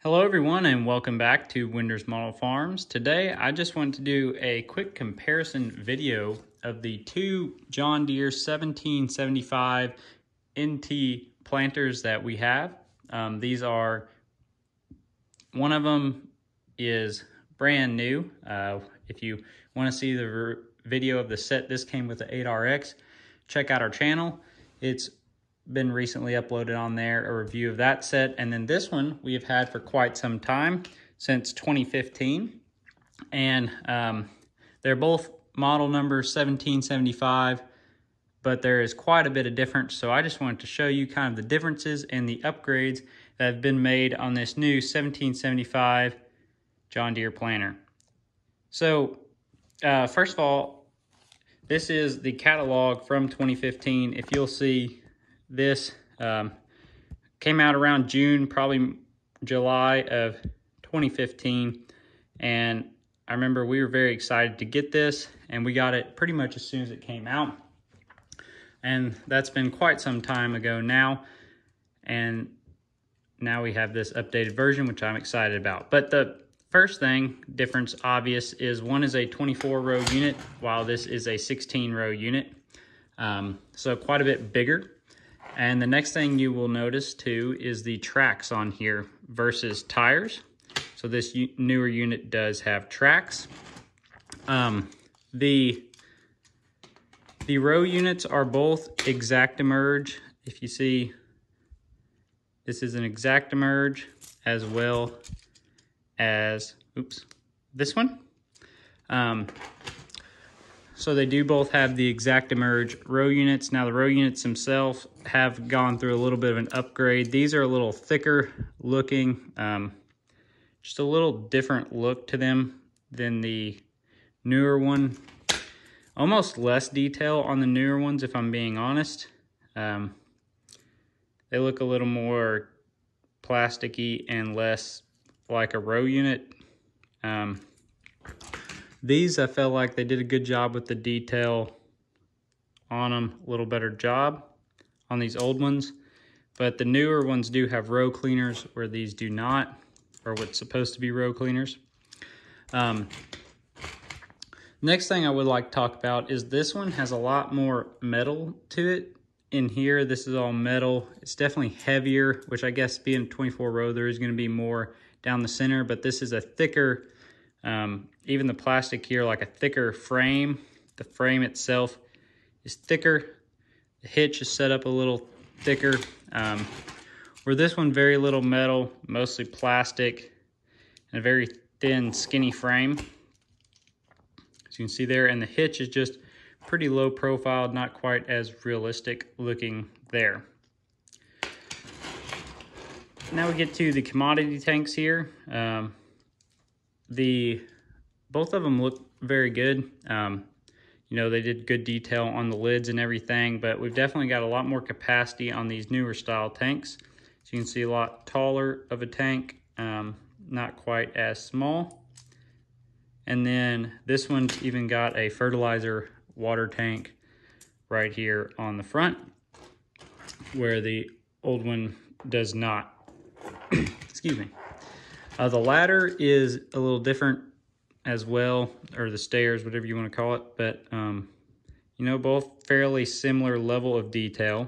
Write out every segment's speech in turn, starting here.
Hello everyone and welcome back to Winders Model Farms. Today I just want to do a quick comparison video of the two John Deere 1775NT planters that we have. These are, one of them is brand new. If you want to see the video of the set, this came with the 8RX, check out our channel. It's been recently uploaded on there, a review of that set. And then this one we have had for quite some time, since 2015. And they're both model number 1775, but there is quite a bit of difference. So I just wanted to show you kind of the differences and the upgrades that have been made on this new 1775 John Deere planter. So first of all, this is the catalog from 2015. If you'll see, this came out around June, probably July of 2015. And I remember we were very excited to get this, and we got it pretty much as soon as it came out. And that's been quite some time ago now. And now we have this updated version, which I'm excited about. But the first thing, difference obvious, is one is a 24-row unit, while this is a 16-row unit. So quite a bit bigger. And the next thing you will notice too is the tracks on here versus tires. So this newer unit does have tracks. The row units are both ExactEmerge. If you see, this is an ExactEmerge, as well as, this one. So they do both have the ExactEmerge row units. Now the row units themselves have gone through a little bit of an upgrade. These are a little thicker looking, just a little different look to them than the newer one. Almost less detail on the newer ones, if I'm being honest. They look a little more plasticky and less like a row unit. These, I felt like they did a good job with the detail on them, a little better job on these old ones. But the newer ones do have row cleaners where these do not, or what's supposed to be row cleaners. Next thing I would like to talk about is this one has a lot more metal to it. In here, this is all metal. It's definitely heavier, which I guess being 24 row, there is going to be more down the center, but this is a thicker, even the plastic here, like a thicker frame. The frame itself is thicker. The hitch is set up a little thicker. Where this one, very little metal, mostly plastic, and a very thin, skinny frame. As you can see there, and the hitch is just pretty low profile, not quite as realistic looking there. Now we get to the commodity tanks here. Both of them look very good. You know, they did good detail on the lids and everything, but we've definitely got a lot more capacity on these newer style tanks. So you can see a lot taller of a tank, not quite as small. And then this one's even got a fertilizer water tank right here on the front, where the old one does not. Excuse me. The ladder is a little different as well, or the stairs, whatever you want to call it, but you know, both fairly similar level of detail.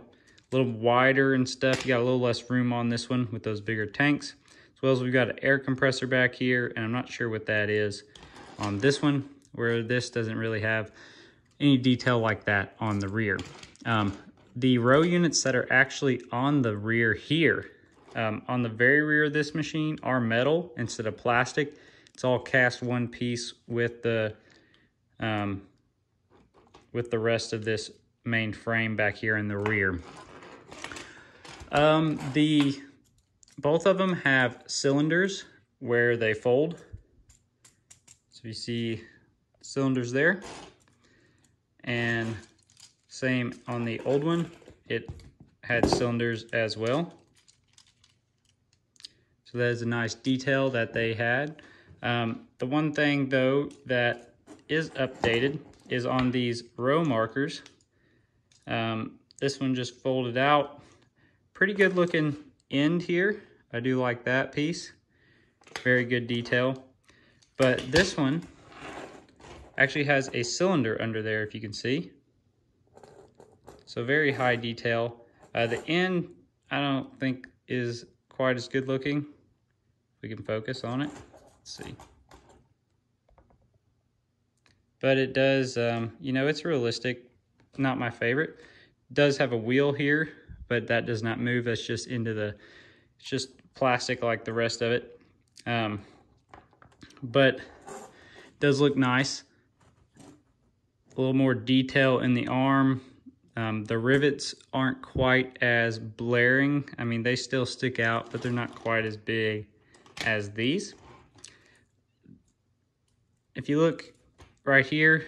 A little wider and stuff. You got a little less room on this one with those bigger tanks, as well as we've got an air compressor back here, and I'm not sure what that is on this one, where this doesn't really have any detail like that on the rear. The row units that are actually on the rear here, on the very rear of this machine, are metal instead of plastic. It's all cast one piece with the rest of this main frame back here in the rear. Both of them have cylinders where they fold. So you see cylinders there, and same on the old one, it had cylinders as well. So that is a nice detail that they had. The one thing though that is updated is on these row markers. This one just folded out. Pretty good looking end here. I do like that piece. very good detail. But this one actually has a cylinder under there, if you can see. So very high detail. The end, I don't think is quite as good looking. We can focus on it. Let's see. But it does, you know, it's realistic. Not my favorite. It does have a wheel here, but that does not move. That's just into the, it's just plastic like the rest of it. But it does look nice. A little more detail in the arm. The rivets aren't quite as blaring. I mean, they still stick out, but they're not quite as big as these. If you look right here,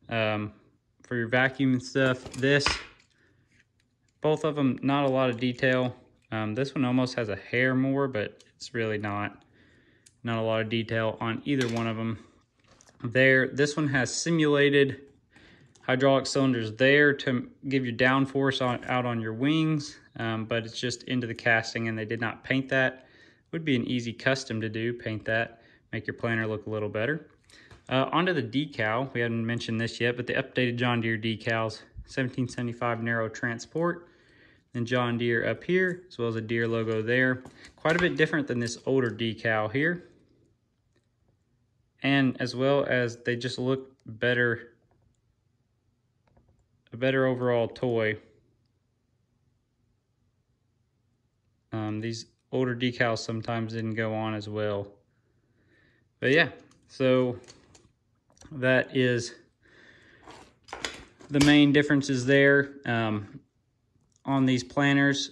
for your vacuum and stuff, both of them, not a lot of detail. This one almost has a hair more, but it's really not a lot of detail on either one of them. This one has simulated hydraulic cylinders there to give you downforce out on your wings, but it's just into the casting, and they did not paint that. Would be an easy custom to do, paint that, make your planter look a little better. Onto the decal, we haven't mentioned this yet, but the updated John Deere decals, 1775 narrow transport, and John Deere up here, as well as a Deere logo there. Quite a bit different than this older decal here. And as well as they just look better, a better overall toy. These older decals sometimes didn't go on as well. But yeah, so that is the main differences there on these planters.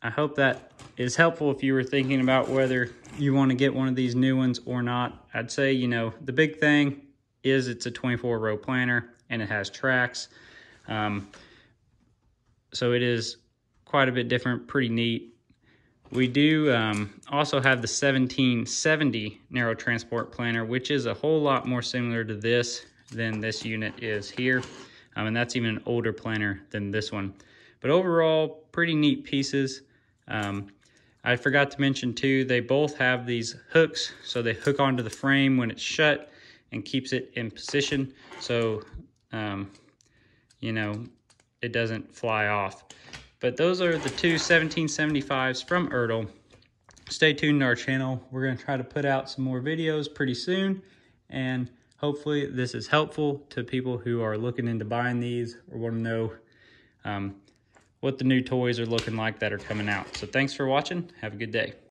I hope that is helpful if you were thinking about whether you want to get one of these new ones or not. I'd say, you know, the big thing is it's a 24-row planter and it has tracks. So it is quite a bit different, pretty neat. We do also have the 1770 narrow transport planter, which is a whole lot more similar to this than this unit is here. And that's even an older planter than this one. But overall, pretty neat pieces. I forgot to mention too, they both have these hooks, so they hook onto the frame when it's shut and keeps it in position, so you know, it doesn't fly off. But those are the two 1775s from ertl. Stay tuned to our channel. We're going to try to put out some more videos pretty soon, and hopefully this is helpful to people who are looking into buying these or want to know what the new toys are looking like that are coming out. So thanks for watching. Have a good day.